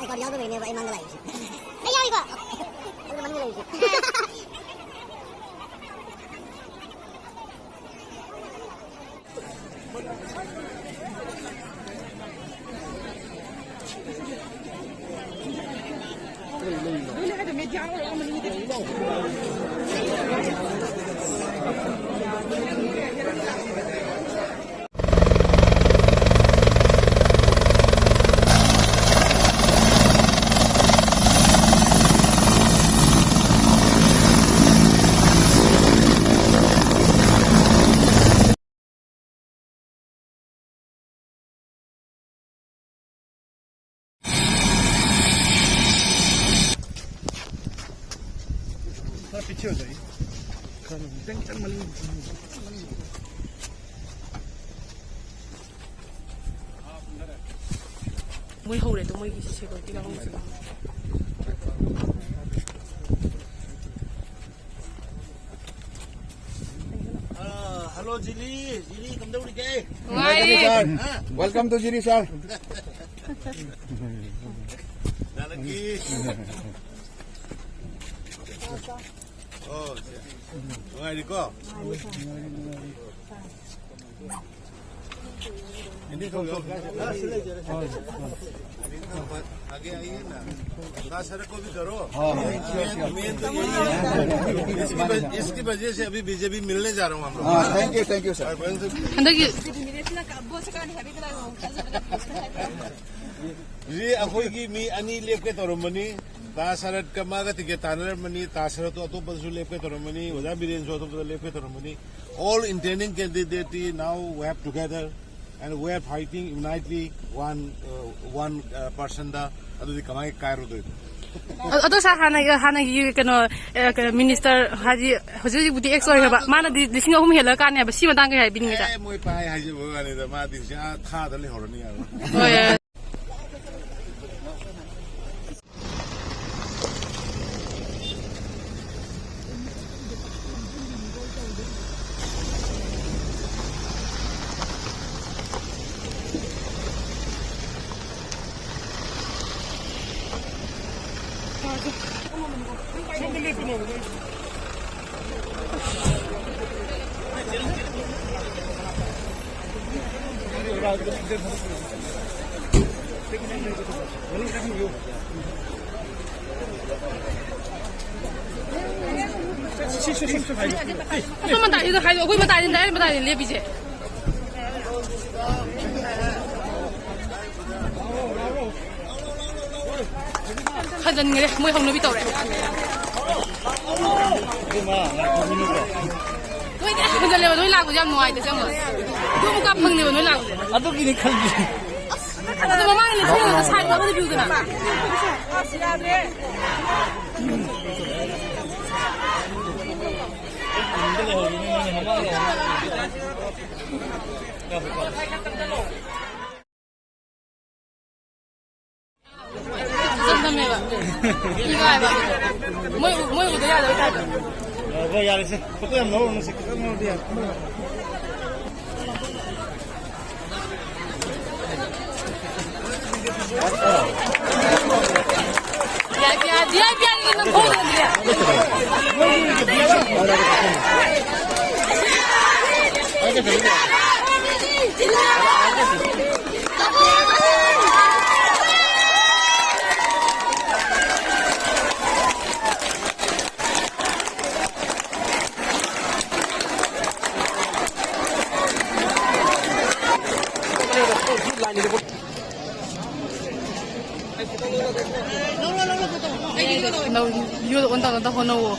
còn nhau với mình vậy mang cái này lấy nhau đi cơ cái mang cái này पीछे हो जाइए mới hầu để tụi mới sẽ có tiếng không Hello Jili, come down again. Welcome to Jiri sir. Lagi. Oh, wah ini kok. Ini kau आगे आइए ना sir को भी करो main तो यही है इसकी वजह से अभी बीजेपी मिलने जा रहा हूँ हम लोग Thank you sir. जी अखोई की मी अनि लेपके तोरमनी तासरत कमागा तिके तानरमनी तासरत तो अतोपसु लेपके तोरमनी वजा बिरेन जो तो लेपके तोरमनी all intending candidate now we have together and we are fighting unitedly one person da adu kamai kairo do अतो सा हानागी कनो मिनिस्टर हाजी हजूजी बुटी एक्स ओइ हबा माना दि लिसिंग अहुम हेला काने हबा सिमा दांग हाय बिनिंग दा मोय पाय हाजी बगाने दा मा दिन सा था दा ले हरनी यार ओय 소만 다 이거 하이도 거기만 다 된다 이만 다 레비제 하던 게 뭐 형노 비더래 근데 내가 너희 라고 좀 놓아야 돼 정말 너무 깜빡 내가 너희 라고 Aduh gini kalbi. 나도 뭐 망이 내가 살 거거든 비우더나 아 시라데 이거 해봐 뭐 이거 내야 돼 Gua ya sih. Foto yang mau nasi kita mau dia. Ya dia ini foto dia 이거 온다 호노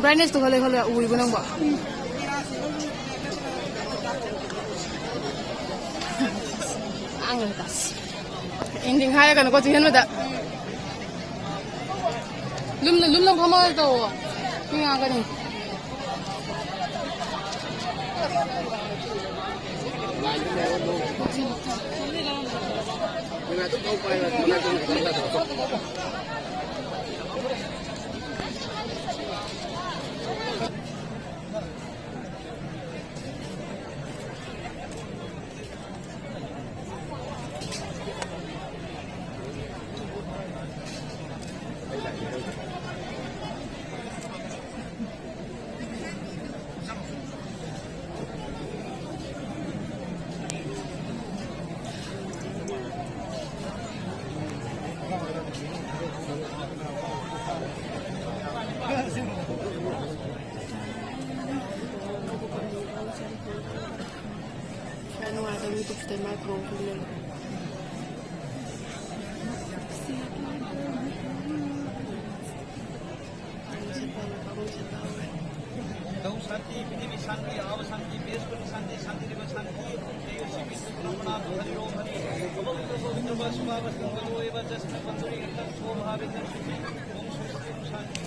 brightness to khale ui gunang ba ang tas ending haya kan ko tihan mada lum phama to kinga ka ni the micro. शांति पृथ्वी शांति आव शांति देश को शांति शांति देव शांति देव श्री विष्णु रमनाथ हरि ओम हरि पवित्र पवित्र वासुदेव वस्तु एव just बंधुरी एकदम स्वभाविक ओम शांति शांति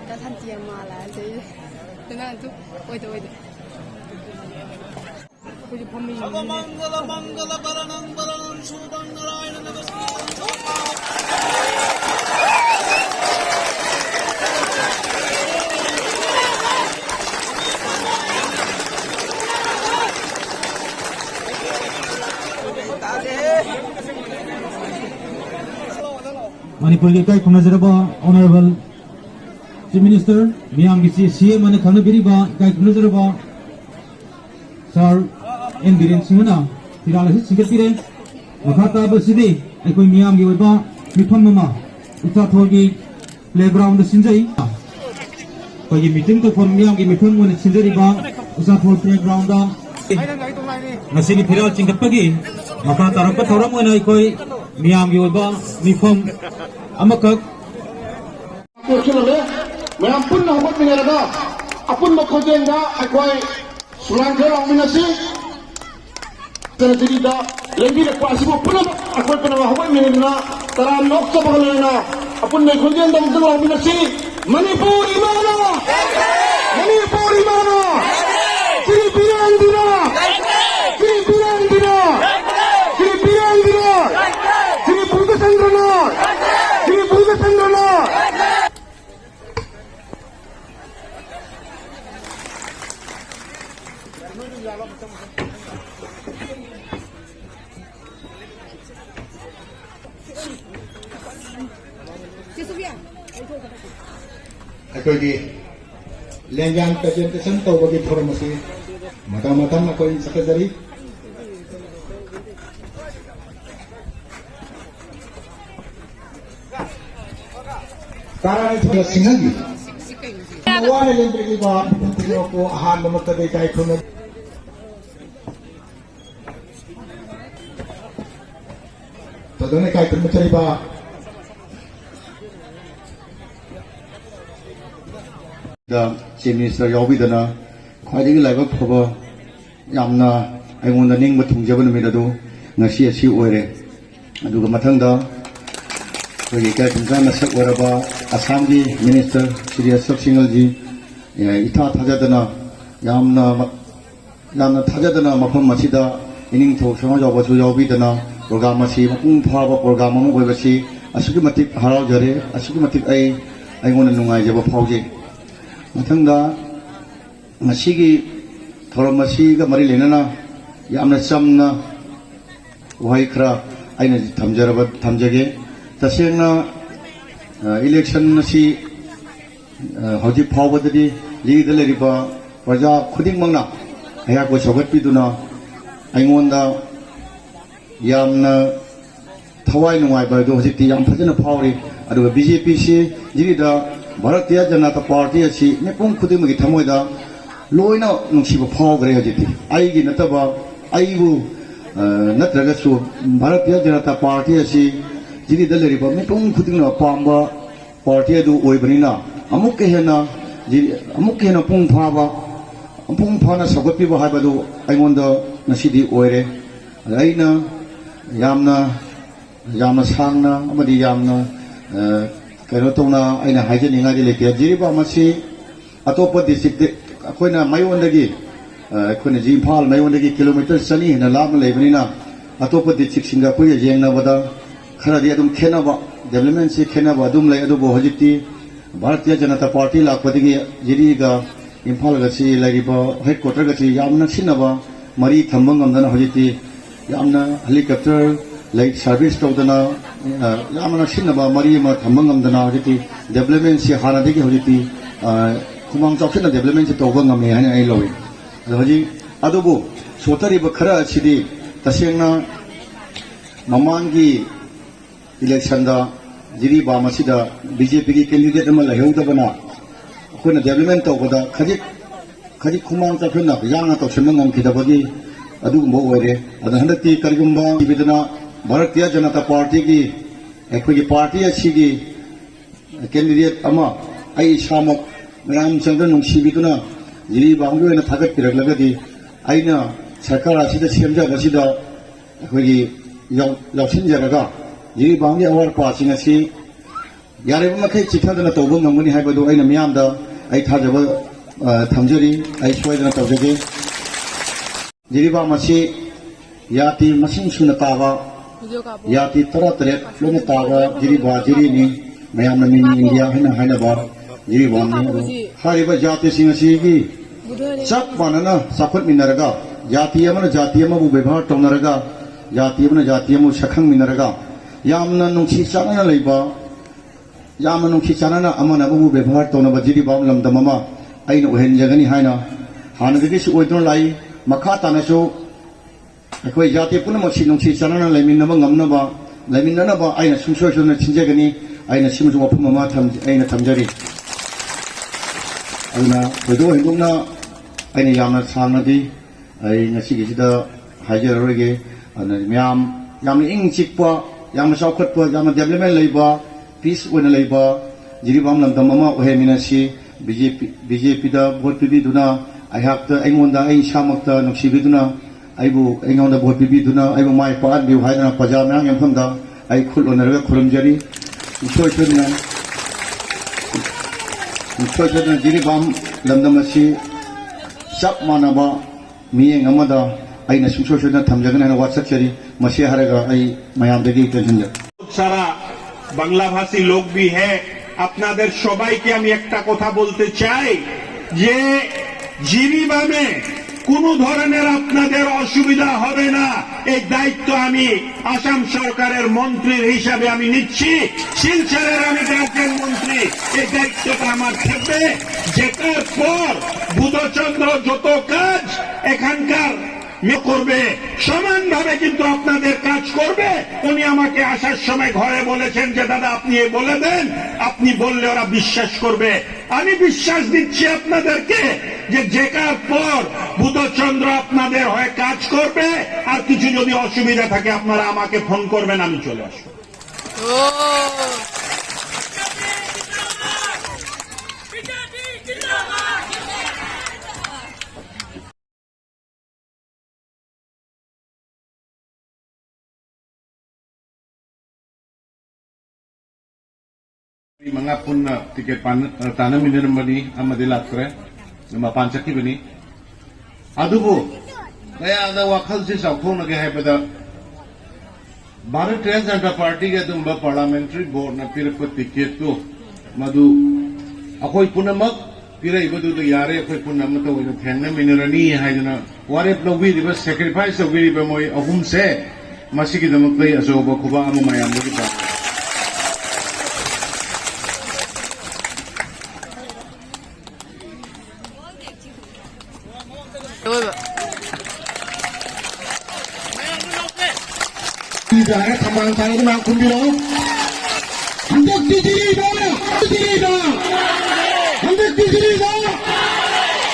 ถ้าท่านเจียมมาแล้วจะนั่นทุกโอ้ยตัวคุณจะพมี सर्व मंगल मंगल वरणं वरणं शुभं नारायण नमस्ते Manipur ke kai khuna jaraba honorable chief minister miyam gi CM ane khana biriba kai khuna jaraba sir N Biren Singna tirala hi singatire makhata basidi ekoi miyam gi oiba mitham mama uta thorgi playground sinjai koi gi meeting to form miyam gi mitham mon sinjari ba uta thor playground da ngasini phiral chingatpagi makha tarap thoram oina ekoi miyam gi oiba mitham amakak Mayam pun na hubat minaraga apun makojenga akwai sulangker ang minasi kana dirida lengi na kwasibo pun akwai kana hubat minarna tara nok sa bagalana apun na kojen dam dam ang minasi Manipur imana Manipur imana Sri Birandina Sri Birandina Sri Birandina Sri Buddha Chandrana Sri Buddha Chandrana ꯑꯩꯈꯣꯏꯒꯤ ꯂꯦꯡꯌꯥꯟ presentation ꯇꯧꯕꯒꯤ ꯊꯧꯔꯝ ꯑꯁꯤ ꯃꯇꯝ ꯃꯇꯝ ꯑꯩꯈꯣꯏ ꯆꯠꯊꯖꯔꯤ ꯇꯔꯥꯅꯤꯊꯣꯏ ꯁꯤꯡꯍꯒꯤ ꯋꯥꯅ ꯂꯦꯡꯕꯤꯔꯤꯕ ꯄꯨꯝꯅꯃꯛꯄꯨ ꯑꯍꯥꯟꯕꯃꯛꯇꯗ ꯏꯀꯥꯏ ꯈꯨꯔꯨꯝꯖꯔꯤ ꯇꯗꯨꯅ ꯏꯀꯥꯏ ꯈꯨꯔꯨꯝꯖꯔꯤꯕ Chief Minister Yaubidana khwaidagi laibak phaba yamna aingonda ningba thungjaba numit adu ngasi asi oire aduga mathangda khoi kai thungjana sak oraba Assam gi Minister Shri Ashok Singhal ji itha thajadana yamna thajadana mafam masida ining tho sama jawba chu yaubidana program asi mapung phaba program amu goibasi asugi matik harau jare asugi matik aingonda nungai jaba phauji mathangda ngasigi thoram asiga mari lenana yamna chamna wahai khra aina thamjage tasengna election asi hoji phawbadadi lead leriba praja khuding mangna aya ko sogat piduna aingonda yamna thawai nungai ba do hojiti yam phajana phawri adu BJP si jirida Bharatiya Janata Party asi mepung khudimagi thamoida loina nungsiba phawgre hajiti aigi nataba aigu natraga su Bharatiya Janata Party asi jiri daleriba mepung khudingna pamba party adu oibanina amukke hena pung phana sagopiba habadu aingonda nasidi oire aina yamna sangna amadi yamna kaino tongna aina haijani ngai leke jiriba masi atopa district akoina mayondagi akoina jimpal mayondagi kilometer sani na lam leibnina atopa district singa puya jengna bada khara di adum khena ba development si khena ba adum lai adu bo hojiti Bharatiya Janata Party lakpadigi jiriga impal ga si lariba headquarter ga si yamna sinaba mari thambang amdana hojiti yamna helicopter like service tawdana yamna sinaba mari ma thambang amdana hojiti development si hana digi hojiti kumang chawsina development si tawba ngame hani ai lowi hoji adubu sotari ba khara chidi tasengna mamangi election da jiri ba masida BJP ki candidate ama lahewdabana akoina development tawbada khaji kumang chawsina yang to semang ngam khidabagi अदुगुम्बा ओइरे अद हंदती करिगुम्बा बिदना Bharatiya Janata party की अखोगी party असिगी candidate अमा आई इसामक ma'am चंद्र नुंसिबिदुना जिरिबांगि ओइना थागतपिरगलगदि आइना सरकार असिदा सेमजाबसिदा अखोगी यावसिनजरगा जिरिबांगि अवार passing असि यारेब मखै चिथादना तौब ngमगनि हाइबदु आइना मियामदा आई थाजब थमजरी आई सोयदना तौजगे जिरिबा मसी याति मसिंग सुना ताबा याति तरा तरे लोने ताबा जिरिबा जिरिनी मैम मिनी इंडिया हैना हैनाबा जिरिबा हारिबा जाति सिंग सिगी सब मानना साफत मिनरगा जाति अमन जाति अमबु व्यवहार तौनरगा जाति अमन जाति अमु सखंग मिनरगा यामना नुंसी चानना लेबा यामना नुंसी चानना अमन अबु व्यवहार तौनबा जिरिबा लमदममा आइना ओहेनजगनि हाइना हानगदिसु ओइदन लाई मखा तानसु अखोई जाति पुनमसी नुंसी चानना लेमिनबा ngमनबा लेमिननबा आइना सुंसोसुना छिनजगनि आइना सिमजु वफुममा आइना थमजरि अदुना बदो हिंगुना आइना यामना सांगनदि आई ngasigisida हाइजररोगे अन म्याम यामना इंग चिकपा यामना सावखतपा यामना डेवलपमेंट लेबा पीस ओइना लेबा जिरिबाम लमदममा ओहेमिनासी बीजेपी दा वोट पिबिदुना आइहाक्ता आइंगोंदा आइ सामक्ता नुसिबिदुना आइबु आइंगोंदा वोट पिबिदुना आइबु माइ पान बिउ हाइना प्रजा म्याम यमफमदा आइ खुल ओनरगा खुलमजरि सोयसोदना जिरिबाम लमदमसी सब मानबा मियेंग अमदा आइना सुसोसोदना थमजगन हाइना वाट्सएपचरि मसी हारगा आइ मयामदगी टेंशन सारा बांग्ला भाषी लोग भी है আপনাদের সবাইকে আমি একটা কথা বলতে চাই যে জিরিবামে কোনো ধরনের আপনাদের অসুবিধা হবে না এই দায়িত্ব আমি আসাম সরকারের মন্ত্রীর হিসাবে আমি নিচ্ছি শিলচরের আমি রাজ্যের মন্ত্রী এই দায়িত্বটা আমার থাকবে যেটার পর বুধচন্দ্র যত কাজ এখানকার করবে সমানভাবে কিন্তু আপনাদের কাজ করবে উনি আমাকে আসার সময় ঘরে বলেছেন যে দাদা আপনি বলে দেন আপনি বললে ওরা বিশ্বাস করবে আমি বিশ্বাস দিচ্ছি আপনাদেরকে যে জেকার পর বুধচন্দ্র আপনাদের হয়ে কাজ করবে আর কিছু যদি অসুবিধা থাকে আপনারা আমাকে ফোন করবেন আমি চলে আসবো mga punna tiket tanam minirmani amadi lakre nama panchaki bani adubu kaya ada wakal si saukong nage haibada Bharat Janata Party ke dumba parliamentary board na pirko tiket to madu akoi punamak pira ibadu to yare akoi punamak to ino thengna minirani haidana ware plogi diba sacrifice of giri bamoi ahum se masiki damak lai asoba kuba amu mayam bagi pa Tidak kembang saya ini mampu bilang untuk diri dah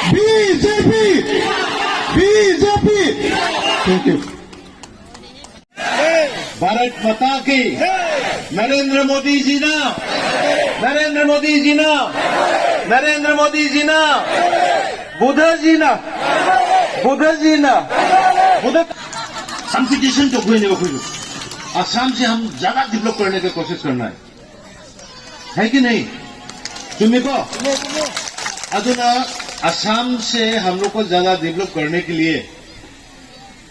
BJP thank you Bharat माता की नरेंद्र मोदी जी ना बुद्ध संसिटिशन तो कोई नहीं कोई असम से हम ज्यादा डेवलप करने की कोशिश करना है कि नहीं तुम्हें को अदुना असम से हम लोग को ज्यादा डेवलप करने के लिए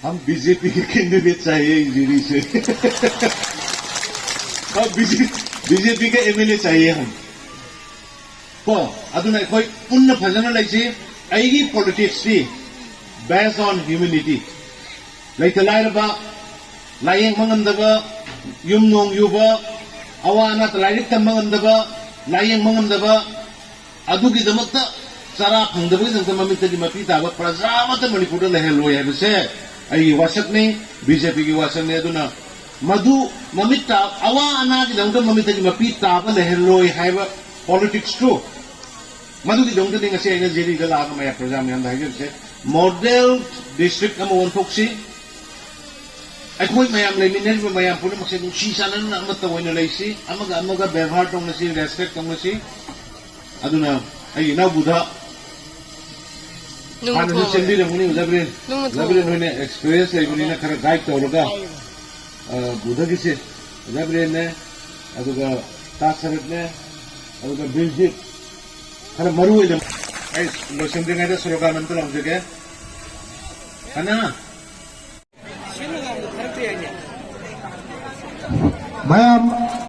हम बीजेपी के कैंडिडेट चाहिए जिरी से और बीजेपी के एमएलए चाहिए हम को अदुना कोई पुण्य भजन लाइसे आईगी पॉलिटिक्स थी बेस्ड ऑन ह्यूमैनिटी लाइक लाइरबा लाइंग मंगमदबा युम नोंग युबा अवाना लाइरिक तमंगमदबा लाइंग मंगमदबा अदुगी दमकता सारा फंगदबगी दमकता ममितगी मपी ताबा प्रजा मत मणिपुर लेहलोय हैबसे आई वासक ने बीजेपी की वासक ने अदुना मधु ममिता अवा अना की दमकता ममितगी मपी ताबा लेहलोय हैबा पॉलिटिक्स टू मधु की दमकता ने ngasi ina jeri gala ka maya प्रजा में अंदा हैबसे model district ama wonthoksi akhoi mayam leiminen mayam puna makse nusi sanan na ama tawai na leisi amaga ବ୍ୟବହାର tong na si respect tong na si aduna ai na buddha Ano sa sendi na muni Zabrin hoine experience ay muni na kara guide to loga buddha kisi Zabrin ne aduga tasarat ne aduga biljit kara maru ile ay lo sendi ngada suroga nanto lang jage kana Mayam